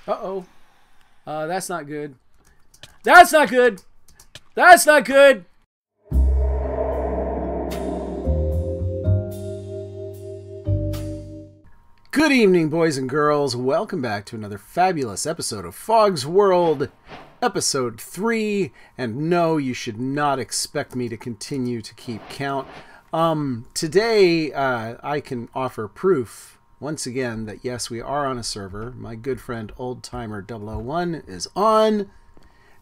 Uh-oh. That's not good. That's not good. That's not good. Good evening, boys and girls. Welcome back to another fabulous episode of Fog's World, episode 3. And no, you should not expect me to continue to keep count. Today, I can offer proof once again that yes, we are on a server. My good friend Old Timer 001 is on,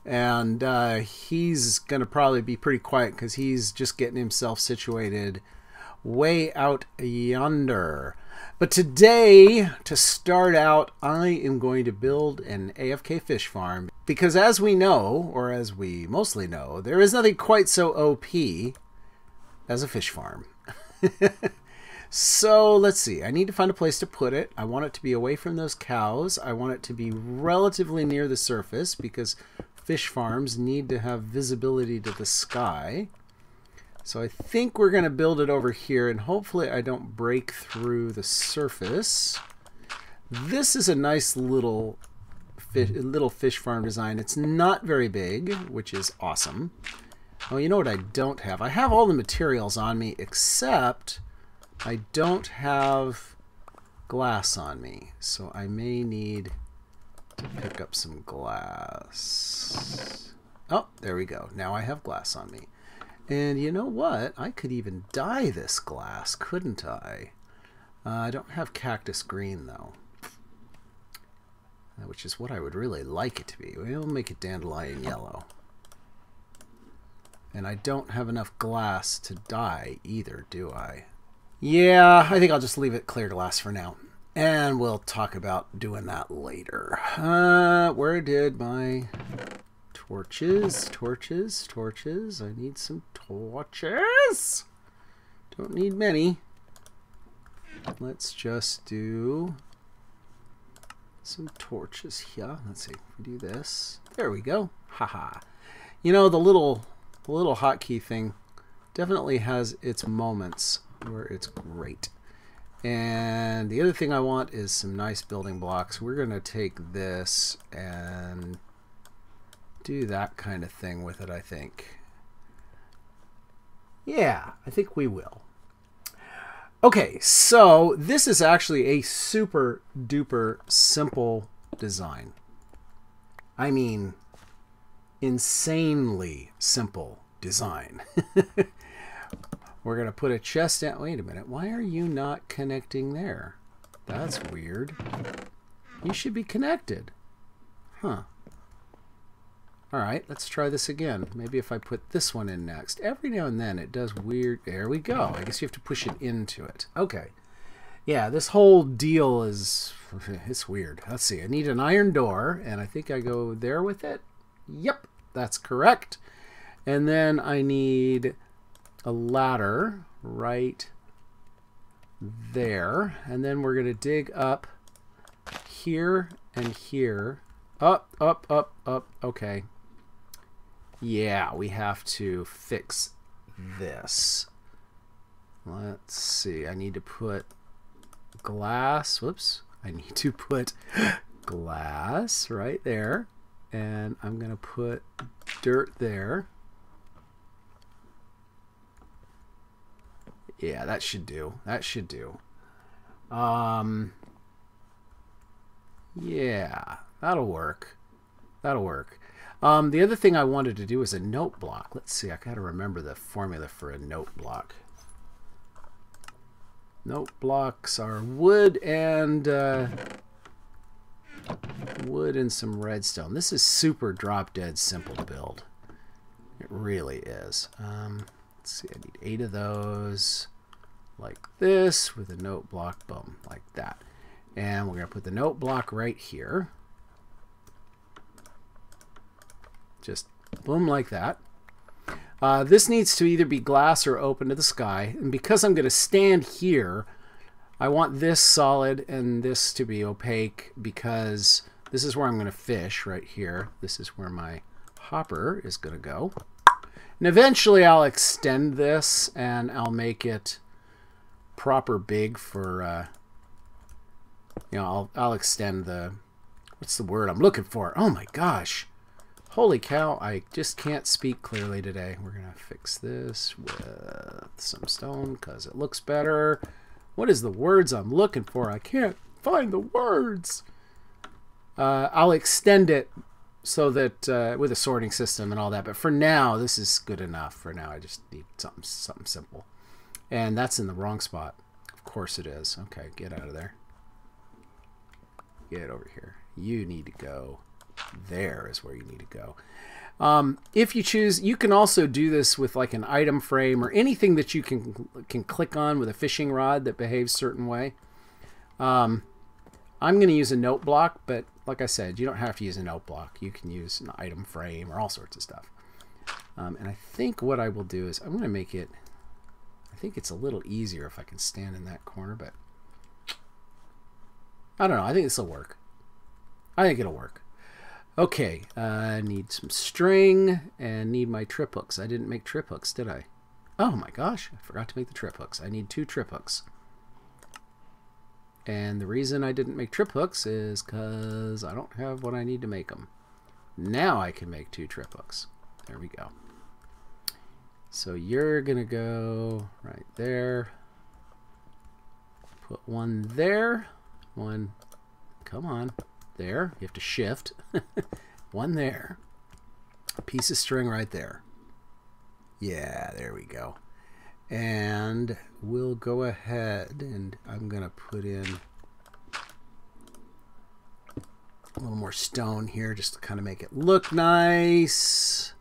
and he's gonna probably be pretty quiet because he's just getting himself situated way out yonder. But today, to start out, I am going to build an AFK fish farm because, as we know, or as we mostly know, there is nothing quite so OP as a fish farm. So let's see, I need to find a place to put it. I want it to be away from those cows. I want it to be relatively near the surface because fish farms need to have visibility to the sky. So I think we're going to build it over here, and hopefully I don't break through the surface. This is a nice little fish farm design. It's not very big, which is awesome. Oh, you know what I don't have? I have all the materials on me, except I don't have glass on me, so I may need to pick up some glass. Oh, there we go. Now I have glass on me. And you know what? I could even dye this glass, couldn't I? I don't have cactus green, though, which is what I would really like it to be. We'll make it dandelion yellow. And I don't have enough glass to dye either, do I? Yeah, I think I'll just leave it clear glass for now. And we'll talk about doing that later. Where did my torches? Torches. I need some torches. Don't need many. Let's just do some torches here. Let's see. If we do this. There we go. Haha. You know, the little hotkey thing definitely has its moments where it's great. And the other thing I want is some nice building blocks. We're going to take this and do that kind of thing with it, I think. Yeah, I think we will. Okay, so this is actually a super duper simple design. I mean, insanely simple design. We're going to put a chest down. Wait a minute. Why are you not connecting there? That's weird. You should be connected. Huh. Alright, let's try this again. Maybe if I put this one in next. Every now and then it does weird. There we go. I guess you have to push it into it. Okay. Yeah, this whole deal is... it's weird. Let's see. I need an iron door, and I think I go there with it. Yep, that's correct. And then I need a ladder right there, and then we're going to dig up here and here. Up. Okay. Yeah, we have to fix this. Let's see. I need to put glass. Whoops. I need to put glass right there, and I'm going to put dirt there. Yeah, that should do. That should do. Yeah, that'll work. That'll work. The other thing I wanted to do is a note block. Let's see, I gotta remember the formula for a note block. Note blocks are wood and some redstone. This is super drop dead simple to build. It really is. Let's see, I need 8 of those. Like this, with a note block, boom, like that. And we're going to put the note block right here. Just boom, like that. This needs to either be glass or open to the sky. And because I'm going to stand here, I want this solid and this to be opaque, because this is where I'm going to fish right here. This is where my hopper is going to go. And eventually I'll extend this and I'll make it proper big for, you know, I'll extend the What's the word I'm looking for? Oh my gosh. Holy cow, I just can't speak clearly today. We're going to fix this with some stone because it looks better. What is the words I'm looking for? I can't find the words. I'll extend it so that with a sorting system and all that. But for now, this is good enough. For now, I just need something simple. And that's in the wrong spot. Of course it is. Okay, get out of there. Get over here. You need to go. There is where you need to go. If you choose, you can also do this with like an item frame or anything that you can click on with a fishing rod that behaves a certain way. I'm going to use a note block, but like I said, you don't have to use a note block. You can use an item frame or all sorts of stuff. And I think what I will do is I'm going to make it, I think it's a little easier if I can stand in that corner, but I don't know. I think this will work. I think it'll work. Okay, I need some string and need my trip hooks. I didn't make trip hooks, did I? Oh my gosh, I forgot to make the trip hooks. I need 2 trip hooks. And the reason I didn't make trip hooks is because I don't have what I need to make them. Now I can make 2 trip hooks. There we go. So you're going to go right there. Put one there. One, come on. There. You have to shift. One there. A piece of string right there. Yeah, there we go. And we'll go ahead and I'm going to put in a little more stone here just to kind of make it look nice.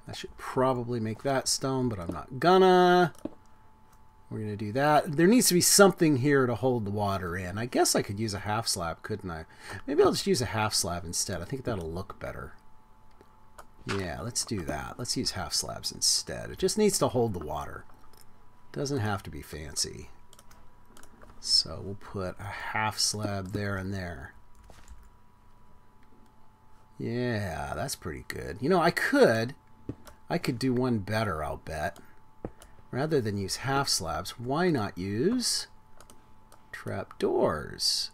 I should probably make that stone, but I'm not gonna. We're going to do that. There needs to be something here to hold the water in. I guess I could use a half slab, couldn't I? Maybe I'll just use a half slab instead. I think that'll look better. Yeah, let's do that. Let's use half slabs instead. It just needs to hold the water. Doesn't have to be fancy. So we'll put a half slab there and there. Yeah, that's pretty good. You know, I could do one better, I'll bet. Rather than use half slabs, why not use trapdoors?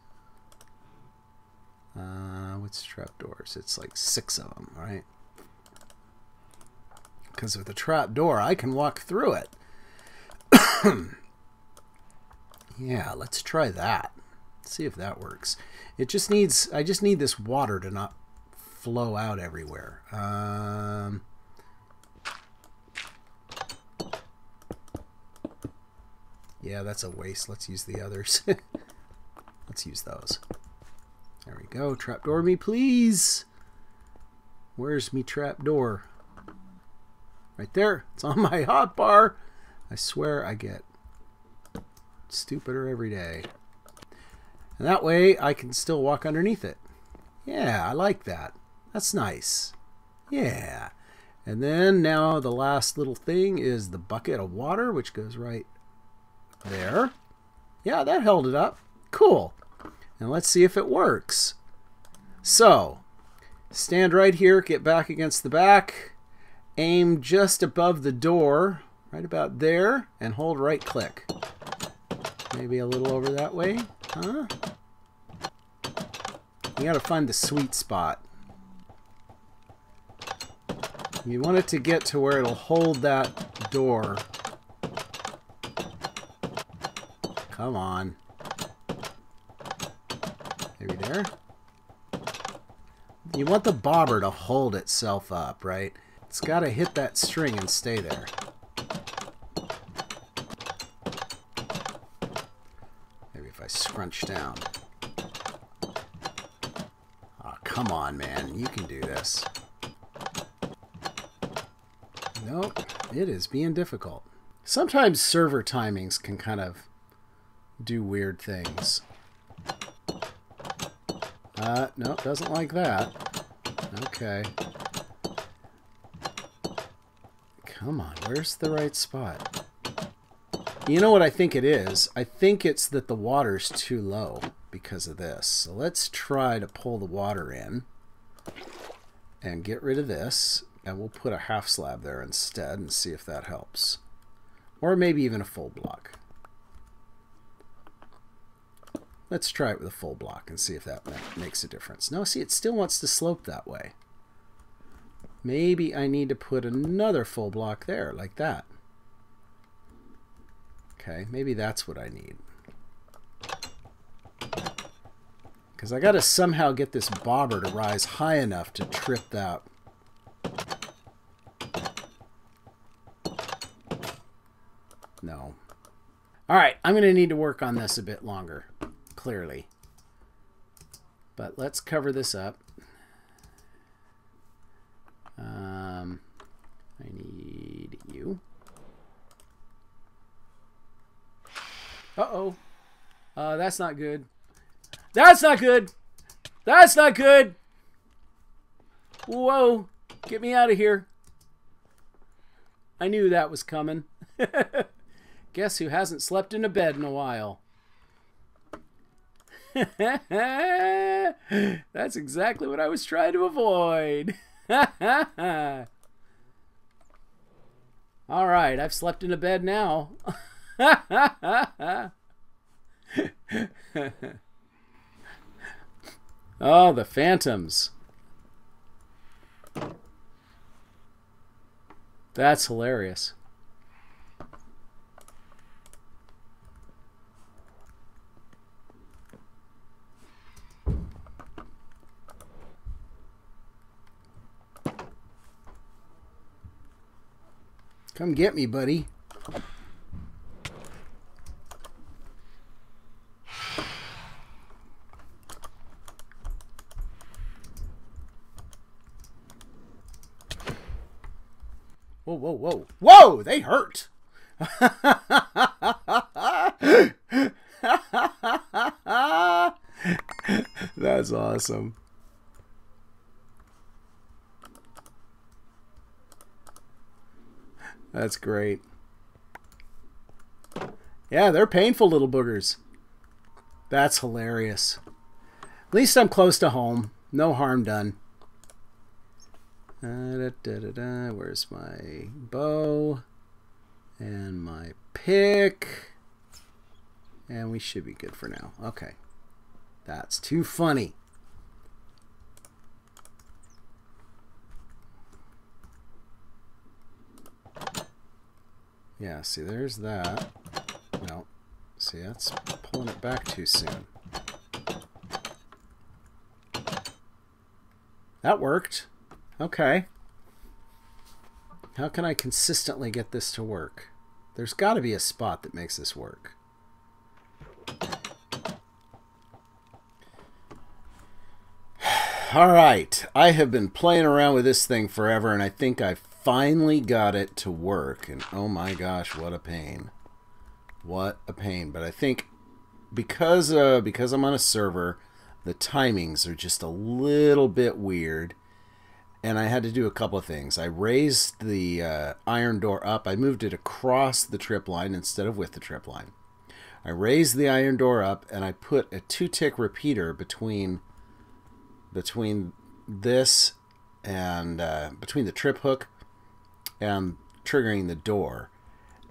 What's trapdoors? It's like 6 of them, right? Because with a trapdoor, I can walk through it. Yeah, let's try that. See if that works. It just needs, I just need this water to not flow out everywhere. Yeah, that's a waste. Let's use the others. Let's use those. There we go. Trapdoor me, please. Where's me trapdoor? Right there. It's on my hotbar. I swear I get stupider every day. And that way I can still walk underneath it. Yeah, I like that. That's nice. Yeah. And then now the last little thing is the bucket of water, which goes right there. Yeah, that held it up. Cool. And let's see if it works. So, stand right here, get back against the back, aim just above the door, right about there, and hold right click. Maybe a little over that way, huh? You gotta find the sweet spot. You want it to get to where it'll hold that door. Come on. Maybe there. You want the bobber to hold itself up, right? It's got to hit that string and stay there. Maybe if I scrunch down. Oh, come on, man. You can do this. Nope. It is being difficult. Sometimes server timings can kind of do weird things. Nope, doesn't like that. Okay. Come on, where's the right spot? You know what I think it is? I think it's that the water's too low because of this. So let's try to pull the water in and get rid of this, and we'll put a half slab there instead and see if that helps. Or maybe even a full block. Let's try it with a full block and see if that makes a difference. No, see, it still wants to slope that way. Maybe I need to put another full block there, like that. Okay, maybe that's what I need. Because I got to somehow get this bobber to rise high enough to trip that. No. All right, I'm going to need to work on this a bit longer, clearly. But let's cover this up. I need you. Uh-oh. That's not good. That's not good. That's not good. Whoa. Get me out of here. I knew that was coming. Guess who hasn't slept in a bed in a while? That's exactly what I was trying to avoid. All right, I've slept in a bed now. Oh, the phantoms. That's hilarious. Come get me, buddy. Whoa, whoa, whoa. Whoa, they hurt. That's awesome. That's great. Yeah, they're painful little boogers. That's hilarious. At least I'm close to home. No harm done. Where's my bow? And my pick. And we should be good for now. Okay. That's too funny. Yeah, see, there's that. No. See, that's pulling it back too soon. That worked. Okay. How can I consistently get this to work? There's got to be a spot that makes this work. All right. I have been playing around with this thing forever, and I think I finally got it to work. And oh my gosh, what a pain. What a pain. But I think because I'm on a server, the timings are just a little bit weird. And I had to do a couple of things. I raised the iron door up. I moved it across the trip line instead of with the trip line. I raised the iron door up, and I put a 2-tick repeater between this and between the trip hook and triggering the door.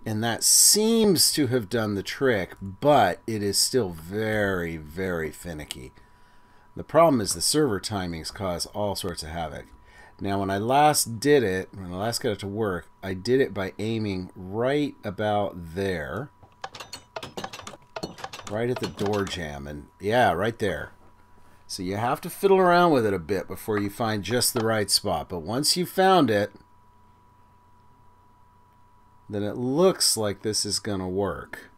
And that seems to have done the trick, but it is still very, very finicky. The problem is the server timings cause all sorts of havoc. Now, when I last did it, when I last got it to work, I did it by aiming right about there. Right at the door jamb. And yeah, right there. So you have to fiddle around with it a bit before you find just the right spot. But once you've found it, then it looks like this is going to work.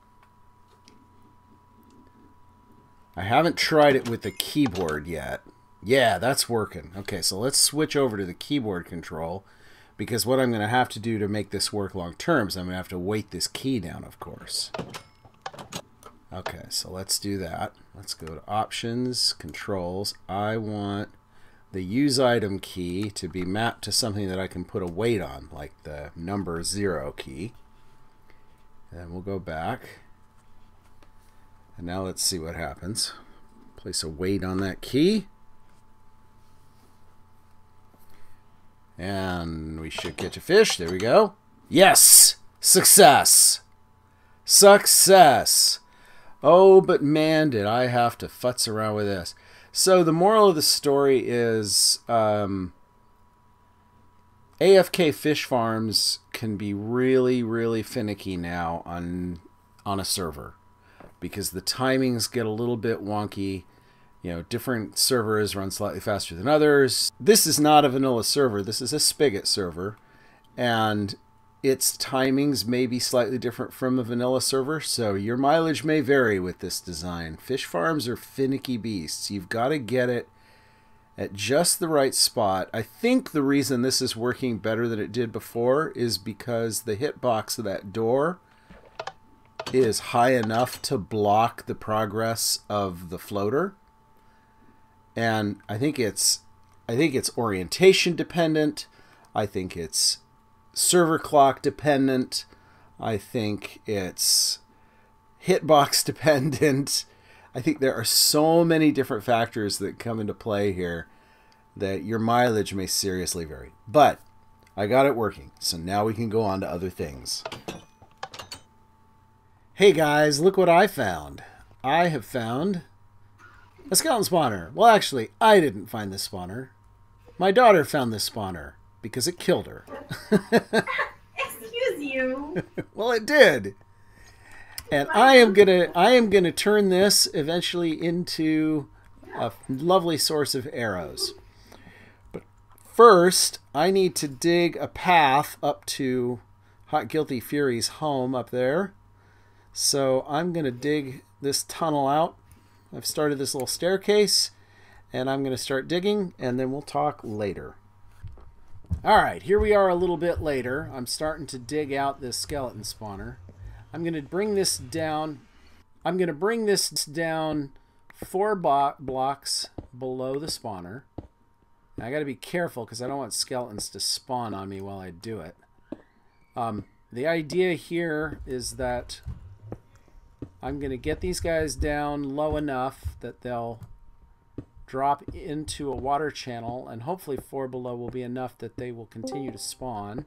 I haven't tried it with the keyboard yet. Yeah, that's working. Okay, so let's switch over to the keyboard control, because what I'm going to have to do to make this work long term is I'm going to have to weight this key down, of course. Okay, so let's do that. Let's go to Options, Controls. I want the Use Item key to be mapped to something that I can put a weight on, like the number 0 key. And we'll go back. And now let's see what happens. Place a weight on that key. And we should catch a fish. There we go. Yes! Success! Success! Oh, but man, did I have to futz around with this. So the moral of the story is AFK fish farms can be really, really finicky now on a server because the timings get a little bit wonky. You know, different servers run slightly faster than others. This is not a vanilla server. This is a spigot server, and its timings may be slightly different from a vanilla server, so your mileage may vary with this design. Fish farms are finicky beasts. You've got to get it at just the right spot. I think the reason this is working better than it did before is because the hitbox of that door is high enough to block the progress of the floater. And I think it's orientation dependent. I think it's server clock dependent. I think it's hitbox dependent. I think there are so many different factors that come into play here that your mileage may seriously vary. But I got it working, so now we can go on to other things. Hey guys, look what I found. I have found a skeleton spawner. Well, actually, I didn't find this spawner. My daughter found this spawner because it killed her. Excuse you. Well, it did. And I am gonna turn this eventually into a lovely source of arrows. But first, I need to dig a path up to Hot Guilty Fury's home up there. So I'm gonna dig this tunnel out. I've started this little staircase, and I'm gonna start digging, and then we'll talk later. All right, here we are a little bit later. I'm starting to dig out this skeleton spawner. I'm going to bring this down. I'm going to bring this down 4 blocks below the spawner. Now, I got to be careful because I don't want skeletons to spawn on me while I do it. The idea here is that I'm going to get these guys down low enough that they'll drop into a water channel, and hopefully 4 below will be enough that they will continue to spawn.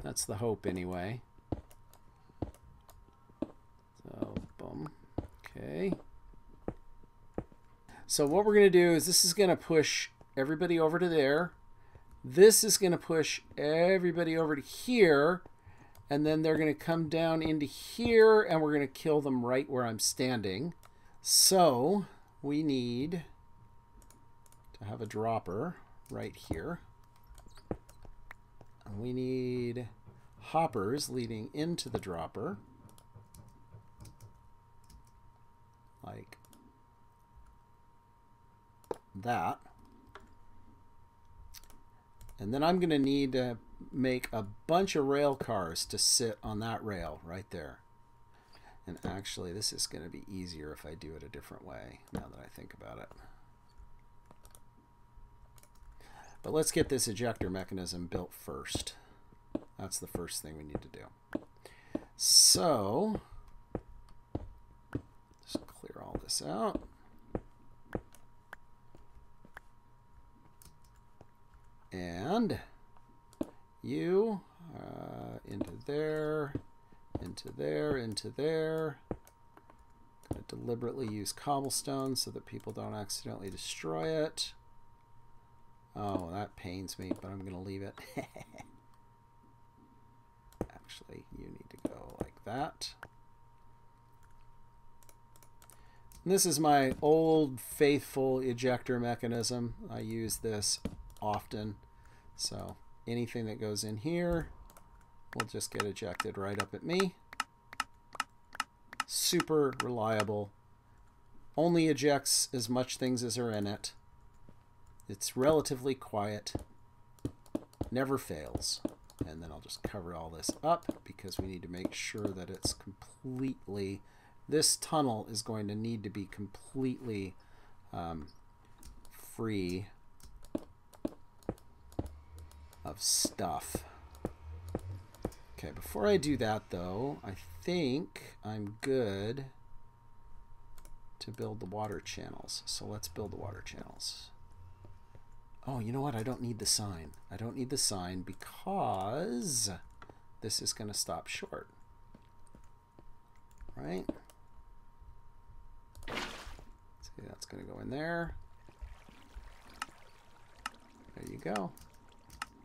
That's the hope anyway. So, boom. Okay. So what we're going to do is this is going to push everybody over to there. This is going to push everybody over to here, and then they're going to come down into here, and we're going to kill them right where I'm standing. So we need to have a dropper right here. And we need hoppers leading into the dropper. Like that. And then I'm going to need to make a bunch of rail cars to sit on that rail right there. And actually, this is going to be easier if I do it a different way, now that I think about it. But let's get this ejector mechanism built first. That's the first thing we need to do. So, just clear all this out. And you into there. Into there, into there. I'm going to deliberately use cobblestone so that people don't accidentally destroy it. Oh, that pains me, but I'm going to leave it. Actually, you need to go like that. And this is my old faithful ejector mechanism. I use this often. So anything that goes in here will just get ejected right up at me. Super reliable. Only ejects as much things as are in it. It's relatively quiet. Never fails. And then I'll just cover all this up because we need to make sure that it's completely... This tunnel is going to need to be completely free of stuff. Okay, before I do that, though, I think I'm good to build the water channels. So let's build the water channels. Oh, you know what? I don't need the sign. I don't need the sign because this is going to stop short. right? See, that's going to go in there. There you go.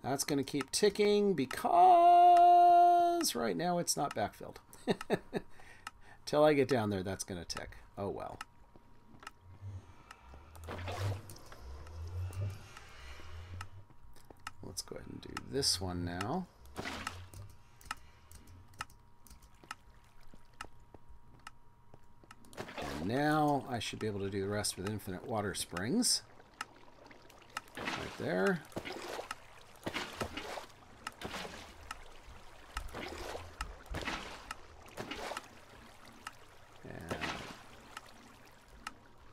That's going to keep ticking because right now it's not backfilled. Till I get down there, that's going to tick. Oh, well. Let's go ahead and do this one now. And now I should be able to do the rest with infinite water springs. Right there. And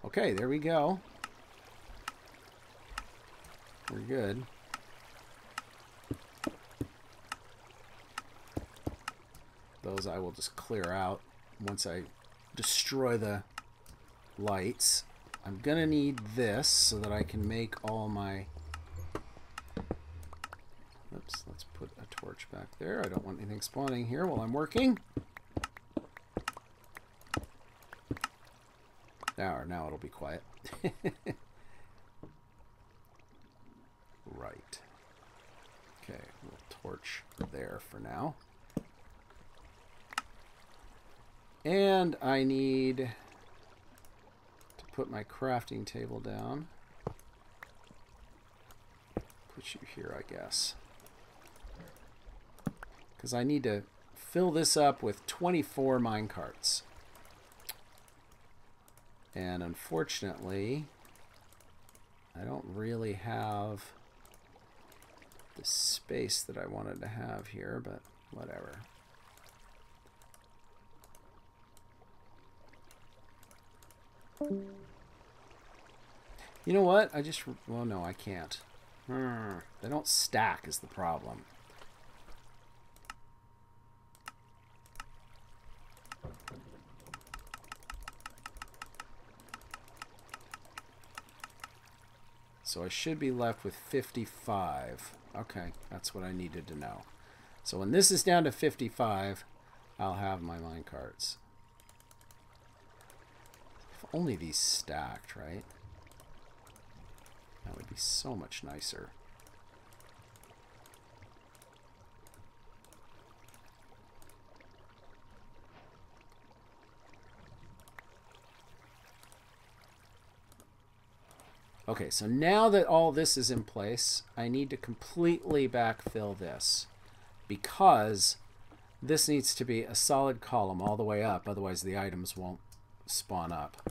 okay, there we go. We're good. Those I will just clear out once I destroy the lights. I'm gonna need this so that I can make all my... Oops, let's put a torch back there. I don't want anything spawning here while I'm working. Now it'll be quiet. Right. Okay, we'll torch there for now. And I need to put my crafting table down. Put you here, I guess. Because I need to fill this up with 24 minecarts. And unfortunately, I don't really have the space that I wanted to have here, but whatever. You know what? Well, no, I can't. They don't stack is the problem. So I should be left with 55. Okay, that's what I needed to know. So when this is down to 55, I'll have my minecarts. If only these stacked, right? That would be so much nicer. Okay, so now that all this is in place, I need to completely backfill this because this needs to be a solid column all the way up, otherwise the items won't spawn up.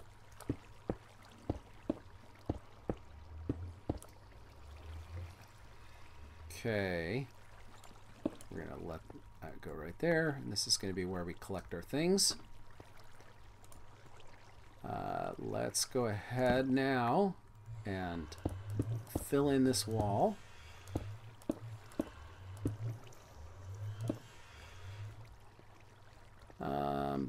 Okay, we're going to let that go right there, and this is going to be where we collect our things. Let's go ahead now and fill in this wall.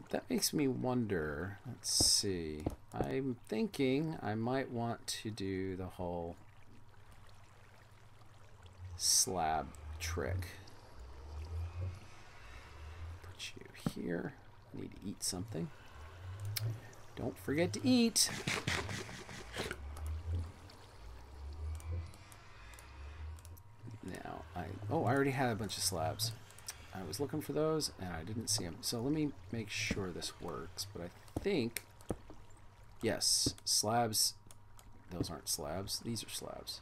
That makes me wonder. Let's see. I'm thinking I might want to do the whole slab trick. Put you here. I need to eat something. Don't forget to eat. Now, I already had a bunch of slabs. I was looking for those and I didn't see them. So let me make sure this works. But I think, yes, slabs. Those aren't slabs. These are slabs.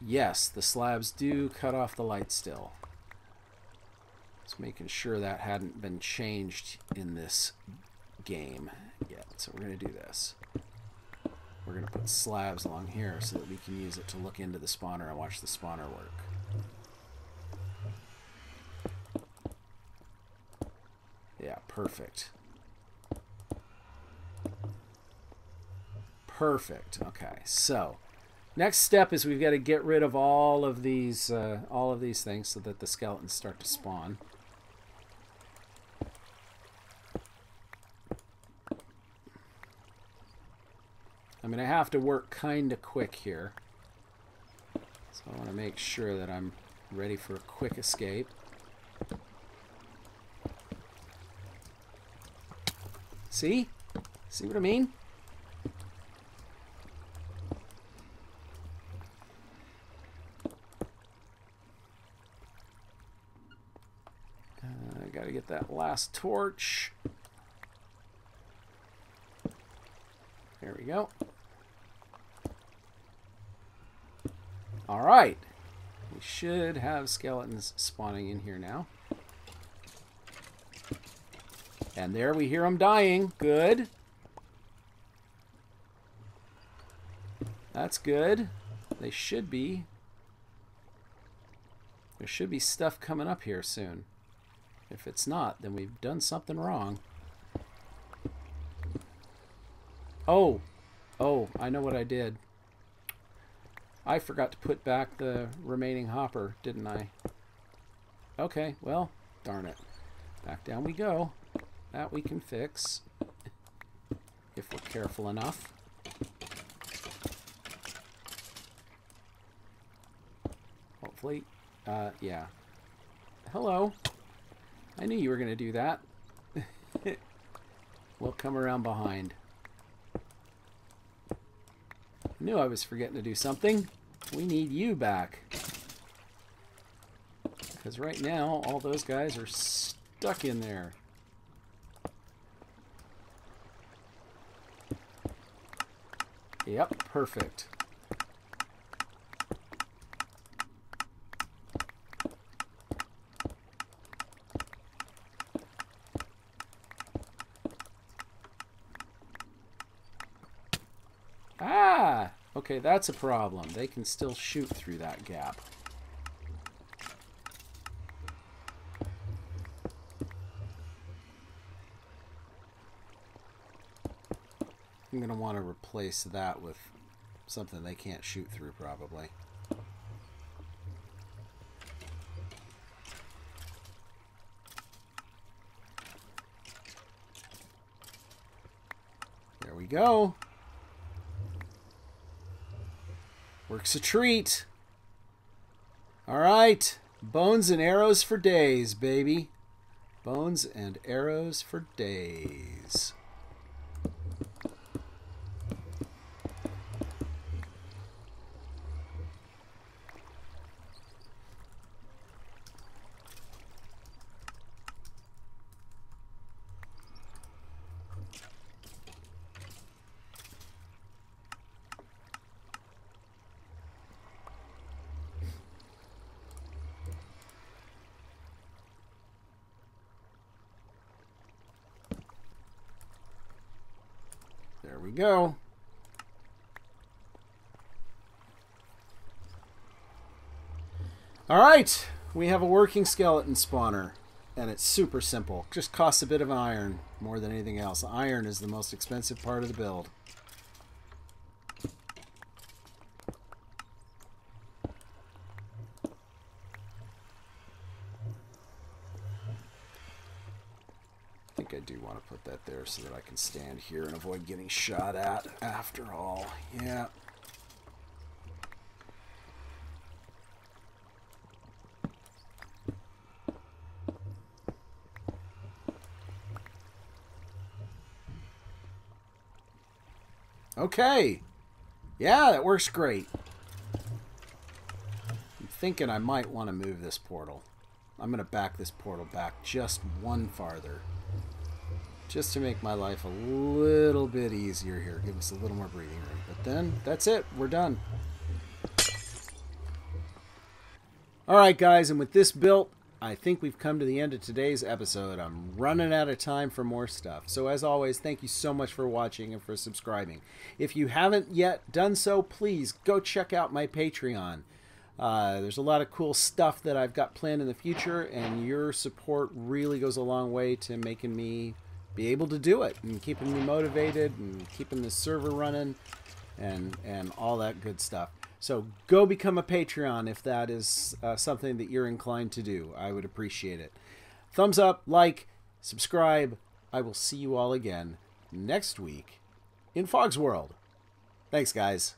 Yes, the slabs do cut off the light still. Just making sure that hadn't been changed in this game yet. So we're going to do this. We're going to put slabs along here so that we can use it to look into the spawner and watch the spawner work. Yeah, perfect. Perfect. Okay, so next step is we've got to get rid of all of these things so that the skeletons start to spawn. I'm going to have to work kind of quick here. So I want to make sure that I'm ready for a quick escape. See? See what I mean? I gotta get that last torch. There we go. All right. We should have skeletons spawning in here now. And there we hear them dying. Good. That's good. They should be. There should be stuff coming up here soon. If it's not, then we've done something wrong. Oh. Oh, I know what I did. I forgot to put back the remaining hopper, didn't I? Okay, well, darn it. Back down we go. That we can fix. If we're careful enough. Hopefully. Yeah. Hello. I knew you were going to do that. We'll come around behind. Knew I was forgetting to do something. We need you back. Because right now, all those guys are stuck in there. Yep, perfect. Ah! Okay, that's a problem. They can still shoot through that gap. I'm going to want to replace that with something they can't shoot through, probably. There we go. Works a treat. All right. Bones and arrows for days, baby. Bones and arrows for days. There we go. All right, we have a working skeleton spawner, and it's super simple. Just costs a bit of iron more than anything else. Iron is the most expensive part of the build. I do want to put that there so that I can stand here and avoid getting shot at after all. Yeah. Okay. Yeah, that works great. I'm thinking I might want to move this portal. I'm going to back this portal back just one farther. Just to make my life a little bit easier here. Give us a little more breathing room. But then, that's it. We're done. Alright guys, and with this built, I think we've come to the end of today's episode. I'm running out of time for more stuff. So as always, thank you so much for watching and for subscribing. If you haven't yet done so, please go check out my Patreon. There's a lot of cool stuff that I've got planned in the future, and your support really goes a long way to making me be able to do it and keeping me motivated and keeping the server running and all that good stuff. So go become a Patreon if that is something that you're inclined to do. I would appreciate it. Thumbs up, like, subscribe. I will see you all again next week in Fog's World. Thanks, guys.